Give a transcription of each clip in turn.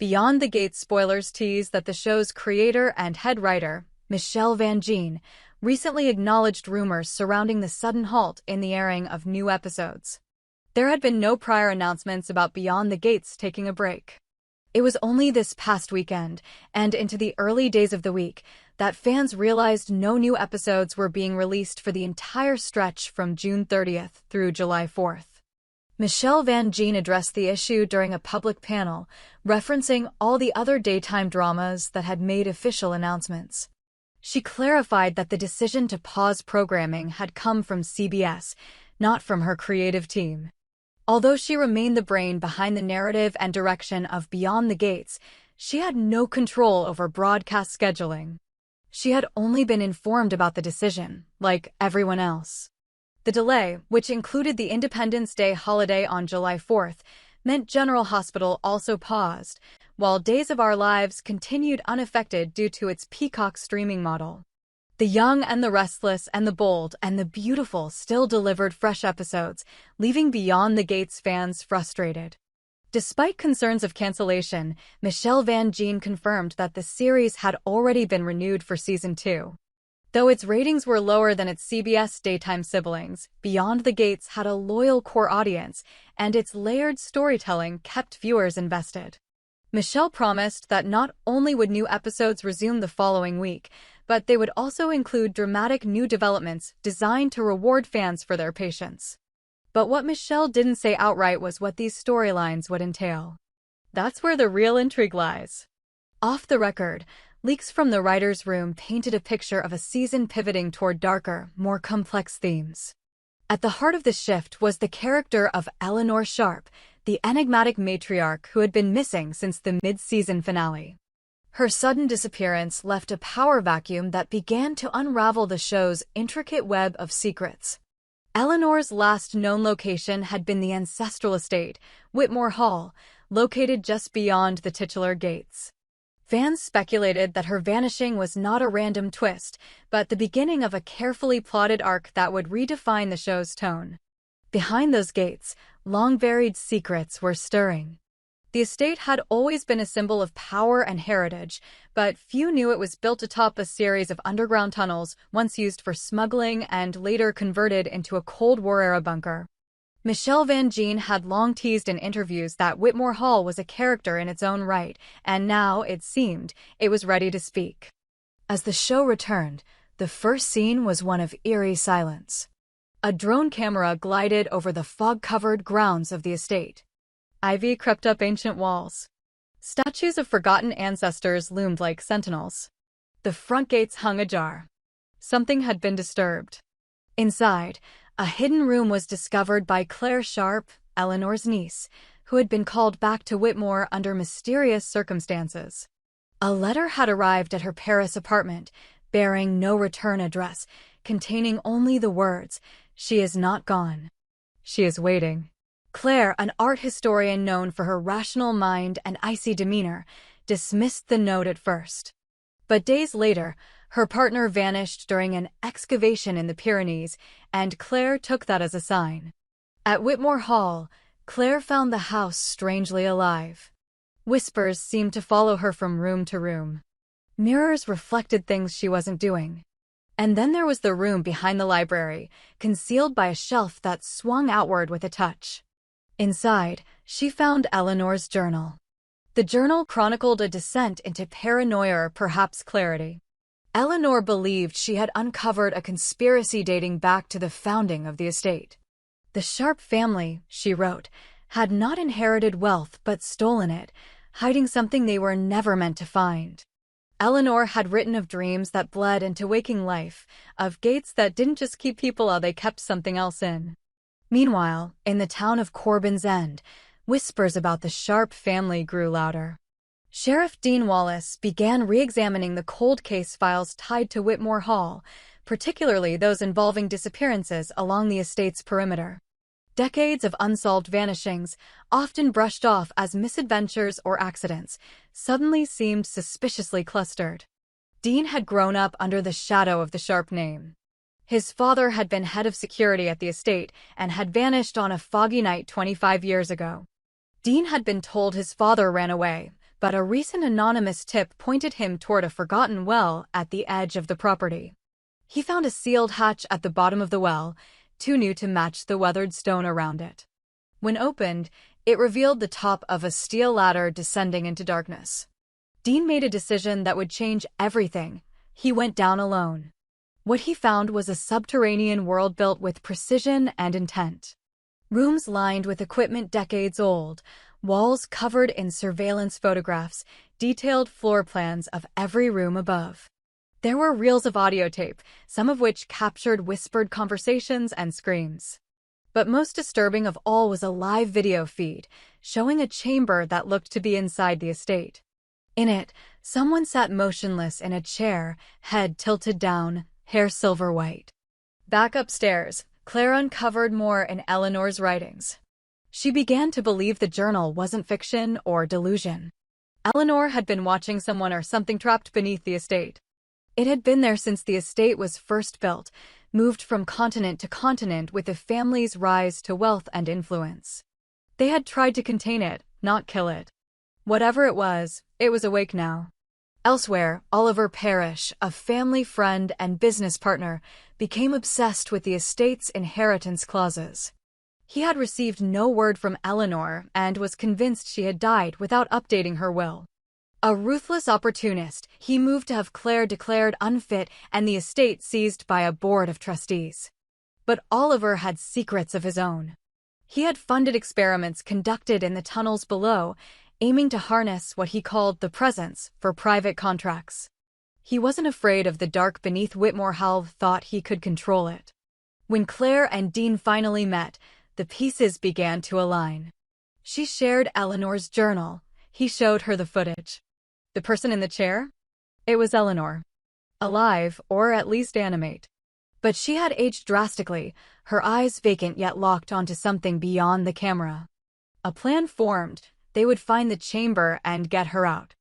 Beyond the Gates spoilers tease that the show's creator and head writer, Michele Van Gene, recently acknowledged rumors surrounding the sudden halt in the airing of new episodes. There had been no prior announcements about Beyond the Gates taking a break. It was only this past weekend, and into the early days of the week, that fans realized no new episodes were being released for the entire stretch from June 30th through July 4th. Michele Van Gene addressed the issue during a public panel, referencing all the other daytime dramas that had made official announcements. She clarified that the decision to pause programming had come from CBS, not from her creative team. Although she remained the brain behind the narrative and direction of Beyond the Gates, she had no control over broadcast scheduling. She had only been informed about the decision, like everyone else. The delay, which included the Independence Day holiday on July 4th, meant General Hospital also paused, while Days of Our Lives continued unaffected due to its Peacock streaming model. The Young and the Restless and the Bold and the Beautiful still delivered fresh episodes, leaving Beyond the Gates fans frustrated. Despite concerns of cancellation, Michele Van Gene confirmed that the series had already been renewed for Season 2. Though its ratings were lower than its CBS daytime siblings, Beyond the Gates had a loyal core audience, and its layered storytelling kept viewers invested. Michele promised that not only would new episodes resume the following week, but they would also include dramatic new developments designed to reward fans for their patience. But what Michele didn't say outright was what these storylines would entail. That's where the real intrigue lies. Off the record, leaks from the writer's room painted a picture of a season pivoting toward darker, more complex themes. At the heart of the shift was the character of Eleanor Sharp, the enigmatic matriarch who had been missing since the mid-season finale. Her sudden disappearance left a power vacuum that began to unravel the show's intricate web of secrets. Eleanor's last known location had been the ancestral estate, Whitmore Hall, located just beyond the titular gates. Fans speculated that her vanishing was not a random twist, but the beginning of a carefully plotted arc that would redefine the show's tone. Behind those gates, long-buried secrets were stirring. The estate had always been a symbol of power and heritage, but few knew it was built atop a series of underground tunnels once used for smuggling and later converted into a Cold War-era bunker. Michele Van Gene had long teased in interviews that Whitmore Hall was a character in its own right, and now, it seemed, it was ready to speak. As the show returned, the first scene was one of eerie silence. A drone camera glided over the fog-covered grounds of the estate. Ivy crept up ancient walls. Statues of forgotten ancestors loomed like sentinels. The front gates hung ajar. Something had been disturbed. Inside, a hidden room was discovered by Claire Sharp, Eleanor's niece, who had been called back to Whitmore under mysterious circumstances. A letter had arrived at her Paris apartment, bearing no return address, containing only the words, "She is not gone. She is waiting." Claire, an art historian known for her rational mind and icy demeanor, dismissed the note at first. But days later, her partner vanished during an excavation in the Pyrenees, and Claire took that as a sign. At Whitmore Hall, Claire found the house strangely alive. Whispers seemed to follow her from room to room. Mirrors reflected things she wasn't doing. And then there was the room behind the library, concealed by a shelf that swung outward with a touch. Inside, she found Eleanor's journal. The journal chronicled a descent into paranoia or perhaps clarity. Eleanor believed she had uncovered a conspiracy dating back to the founding of the estate. The Sharp family, she wrote, had not inherited wealth but stolen it, hiding something they were never meant to find. Eleanor had written of dreams that bled into waking life, of gates that didn't just keep people out, they kept something else in. Meanwhile, in the town of Corbin's End, whispers about the Sharp family grew louder. Sheriff Dean Wallace began re-examining the cold case files tied to Whitmore Hall, particularly those involving disappearances along the estate's perimeter. Decades of unsolved vanishings, often brushed off as misadventures or accidents, suddenly seemed suspiciously clustered. Dean had grown up under the shadow of the Sharp name. His father had been head of security at the estate and had vanished on a foggy night 25 years ago. Dean had been told his father ran away, but a recent anonymous tip pointed him toward a forgotten well at the edge of the property. He found a sealed hatch at the bottom of the well, too new to match the weathered stone around it. When opened, it revealed the top of a steel ladder descending into darkness. Dean made a decision that would change everything. He went down alone. What he found was a subterranean world built with precision and intent. Rooms lined with equipment decades old, walls covered in surveillance photographs, detailed floor plans of every room above. There were reels of audio tape, some of which captured whispered conversations and screams. But most disturbing of all was a live video feed, showing a chamber that looked to be inside the estate. In it, someone sat motionless in a chair, head tilted down, hair silver white. Back upstairs, Claire uncovered more in Eleanor's writings. She began to believe the journal wasn't fiction or delusion. Eleanor had been watching someone or something trapped beneath the estate. It had been there since the estate was first built, moved from continent to continent with the family's rise to wealth and influence. They had tried to contain it, not kill it. Whatever it was awake now. Elsewhere, Oliver Parrish, a family friend and business partner, became obsessed with the estate's inheritance clauses. He had received no word from Eleanor and was convinced she had died without updating her will. A ruthless opportunist, he moved to have Claire declared unfit and the estate seized by a board of trustees. But Oliver had secrets of his own. He had funded experiments conducted in the tunnels below, aiming to harness what he called the presence for private contracts. He wasn't afraid of the dark beneath Whitmore Hall, thought he could control it. When Claire and Dean finally met, the pieces began to align. She shared Eleanor's journal. He showed her the footage. The person in the chair? It was Eleanor. Alive, or at least animate. But she had aged drastically, her eyes vacant yet locked onto something beyond the camera. A plan formed. They would find the chamber and get her out.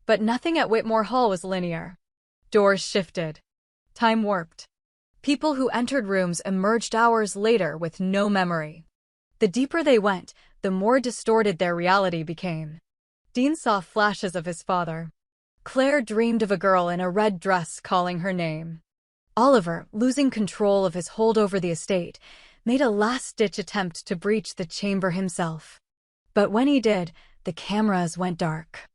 But nothing at Whitmore Hall was linear. Doors shifted. Time warped. People who entered rooms emerged hours later with no memory. The deeper they went, the more distorted their reality became. Dean saw flashes of his father. Claire dreamed of a girl in a red dress calling her name. Oliver, losing control of his hold over the estate, made a last-ditch attempt to breach the chamber himself. But when he did, the cameras went dark.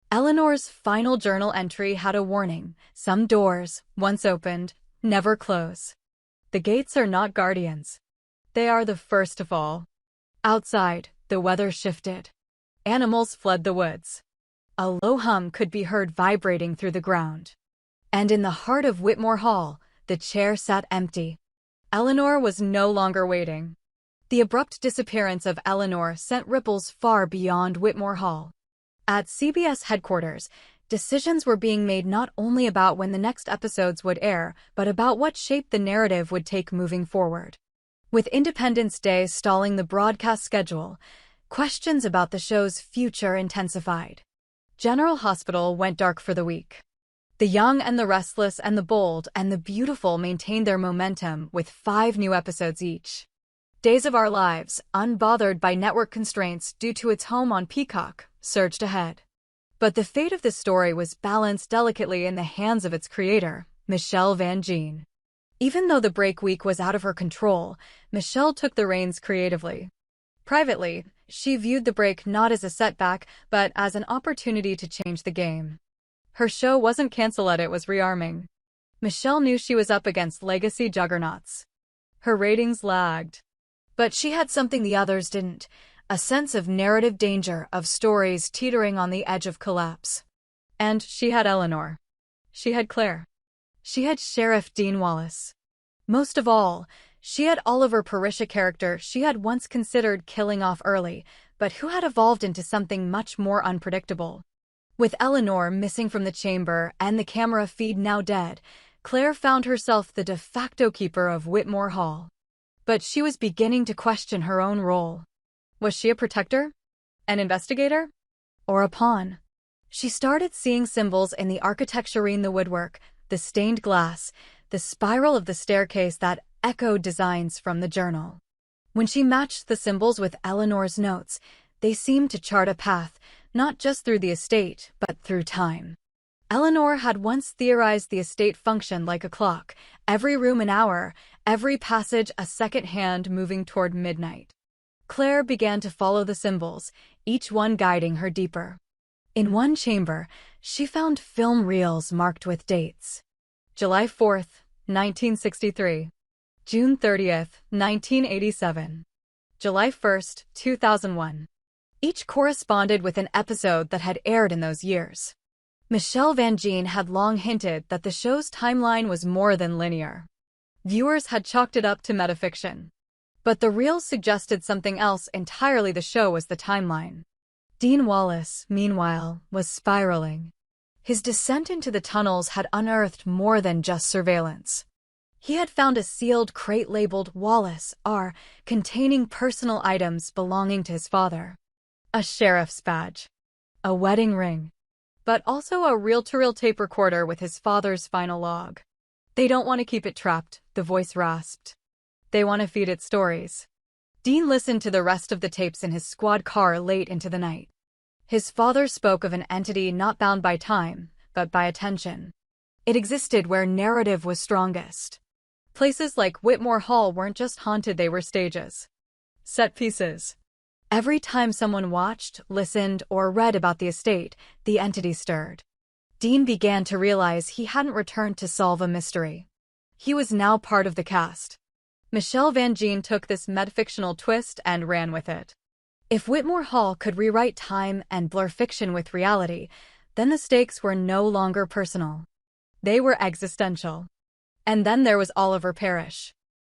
Eleanor's final journal entry had a warning: some doors, once opened, never close. The gates are not guardians. They are the first to fall. Outside, the weather shifted. Animals fled the woods. A low hum could be heard vibrating through the ground. And in the heart of Whitmore Hall, the chair sat empty. Eleanor was no longer waiting. The abrupt disappearance of Eleanor sent ripples far beyond Whitmore Hall. At CBS headquarters, decisions were being made not only about when the next episodes would air, but about what shape the narrative would take moving forward. With Independence Day stalling the broadcast schedule, questions about the show's future intensified. General Hospital went dark for the week. The young and the restless and the bold and the beautiful maintained their momentum with 5 new episodes each. Days of Our Lives, unbothered by network constraints due to its home on Peacock, surged ahead. But the fate of the story was balanced delicately in the hands of its creator, Michele Van Gien. Even though the break week was out of her control, Michele took the reins creatively. Privately, she viewed the break not as a setback, but as an opportunity to change the game. Her show wasn't cancelled, it was rearming. Michele knew she was up against legacy juggernauts. Her ratings lagged. But she had something the others didn't, a sense of narrative danger, of stories teetering on the edge of collapse. And she had Eleanor. She had Claire. She had Sheriff Dean Wallace. Most of all, she had Oliver Parrish, a character she had once considered killing off early, but who had evolved into something much more unpredictable. With Eleanor missing from the chamber and the camera feed now dead, Claire found herself the de facto keeper of Whitmore Hall. But she was beginning to question her own role. Was she a protector? An investigator? Or a pawn? She started seeing symbols in the architecture, in the woodwork, the stained glass, the spiral of the staircase that echoed designs from the journal. When she matched the symbols with Eleanor's notes, they seemed to chart a path, not just through the estate, but through time. Eleanor had once theorized the estate functioned like a clock, every room an hour, every passage a second hand moving toward midnight. Claire began to follow the symbols, each one guiding her deeper. In one chamber, she found film reels marked with dates. July 4th, 1963. June 30th, 1987. July 1st, 2001. Each corresponded with an episode that had aired in those years. Michele Van Gien had long hinted that the show's timeline was more than linear. Viewers had chalked it up to metafiction. But the reels suggested something else entirely. The show was the timeline. Dean Wallace, meanwhile, was spiraling. His descent into the tunnels had unearthed more than just surveillance. He had found a sealed crate labeled Wallace R, containing personal items belonging to his father. A sheriff's badge. A wedding ring. But also a reel-to-reel tape recorder with his father's final log. They don't want to keep it trapped, the voice rasped. They want to feed it stories. Dean listened to the rest of the tapes in his squad car late into the night. His father spoke of an entity not bound by time, but by attention. It existed where narrative was strongest. Places like Whitmore Hall weren't just haunted, they were stages. Set pieces. Every time someone watched, listened, or read about the estate, the entity stirred. Dean began to realize he hadn't returned to solve a mystery. He was now part of the cast. Michele Van Gien took this metafictional twist and ran with it. If Whitmore Hall could rewrite time and blur fiction with reality, then the stakes were no longer personal. They were existential. And then there was Oliver Parrish.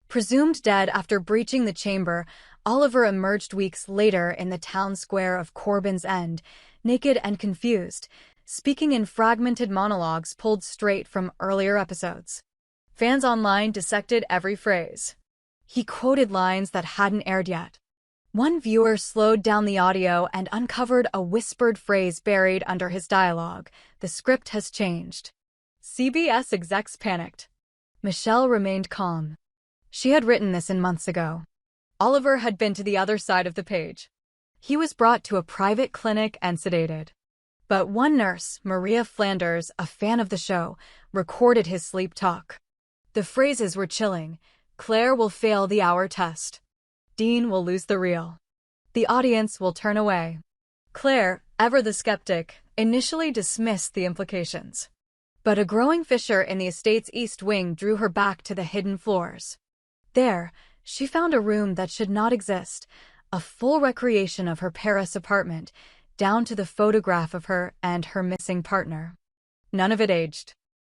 Presumed dead after breaching the chamber, Oliver emerged weeks later in the town square of Corbin's End, naked and confused, speaking in fragmented monologues pulled straight from earlier episodes. Fans online dissected every phrase. He quoted lines that hadn't aired yet. One viewer slowed down the audio and uncovered a whispered phrase buried under his dialogue. The script has changed. CBS execs panicked. Michele remained calm. She had written this in months ago. Oliver had been to the other side of the page. He was brought to a private clinic and sedated. But one nurse, Maria Flanders, a fan of the show, recorded his sleep talk. The phrases were chilling. Claire will fail the hour test. Dean will lose the reel. The audience will turn away. Claire, ever the skeptic, initially dismissed the implications. But a growing fissure in the estate's east wing drew her back to the hidden floors. There, she found a room that should not exist, a full recreation of her Paris apartment, down to the photograph of her and her missing partner. None of it aged.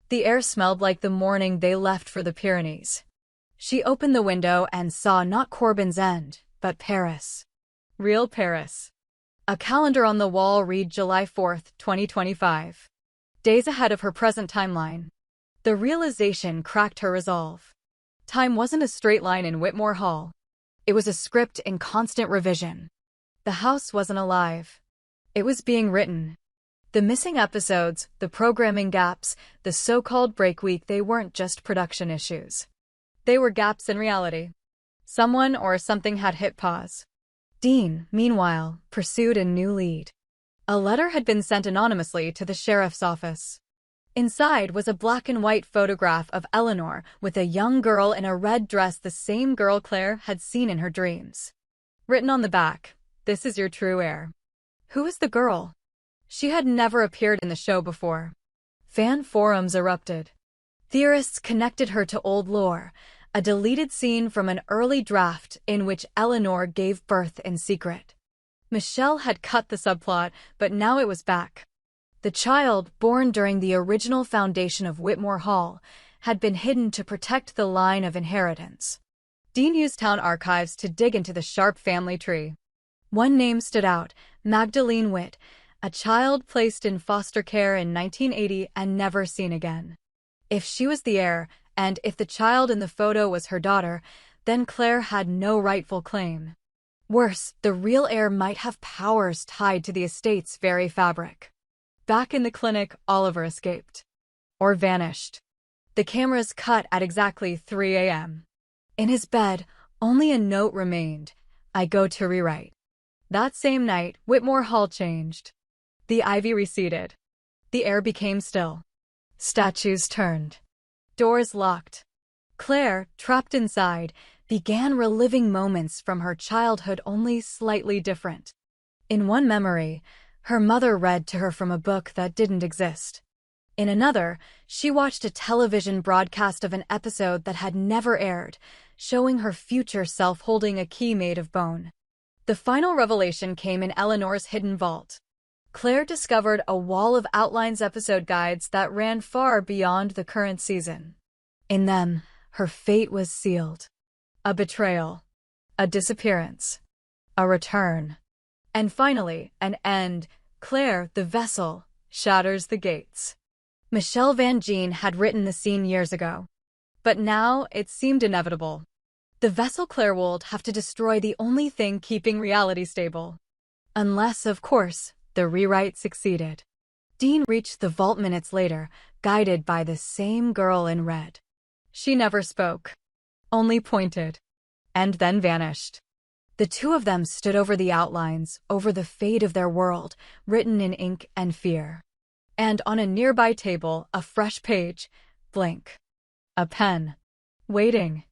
The air smelled like the morning they left for the Pyrenees. She opened the window and saw not Corbin's End, but Paris. Real Paris. A calendar on the wall read July 4th, 2025. Days ahead of her present timeline. The realization cracked her resolve. Time wasn't a straight line in Whitmore Hall. It was a script in constant revision. The house wasn't alive. It was being written. The missing episodes, the programming gaps, the so-called break week, they weren't just production issues. They were gaps in reality. Someone or something had hit pause. Dean, meanwhile, pursued a new lead. A letter had been sent anonymously to the sheriff's office. Inside was a black and white photograph of Eleanor with a young girl in a red dress, the same girl Claire had seen in her dreams. Written on the back, "This is your true heir." Who is the girl? She had never appeared in the show before. Fan forums erupted. Theorists connected her to old lore, a deleted scene from an early draft in which Eleanor gave birth in secret. Michele had cut the subplot, but now it was back. The child, born during the original foundation of Whitmore Hall, had been hidden to protect the line of inheritance. Dean used town archives to dig into the sharp family tree. One name stood out, Magdalene Witt, a child placed in foster care in 1980 and never seen again. If she was the heir, and if the child in the photo was her daughter, then Claire had no rightful claim. Worse, the real heir might have powers tied to the estate's very fabric. Back in the clinic, Oliver escaped. Or vanished. The cameras cut at exactly 3 a.m. In his bed, only a note remained: "I go to rewrite." That same night, Whitmore Hall changed. The ivy receded. The air became still. Statues turned. Doors locked. Claire, trapped inside, began reliving moments from her childhood, only slightly different. In one memory, her mother read to her from a book that didn't exist. In another, she watched a television broadcast of an episode that had never aired, showing her future self holding a key made of bone. The final revelation came in Eleanor's hidden vault. Claire discovered a wall of outlines, episode guides that ran far beyond the current season. In them, her fate was sealed. A betrayal. A disappearance. A return. And finally, an end. Claire, the vessel, shatters the gates. Michele Van Gien had written the scene years ago. But now it seemed inevitable. The vessel Claire would have to destroy the only thing keeping reality stable. Unless, of course, the rewrite succeeded. Dean reached the vault minutes later, guided by the same girl in red. She never spoke. Only pointed. And then vanished. The two of them stood over the outlines, over the fate of their world, written in ink and fear. And on a nearby table, a fresh page, blank. A pen. Waiting.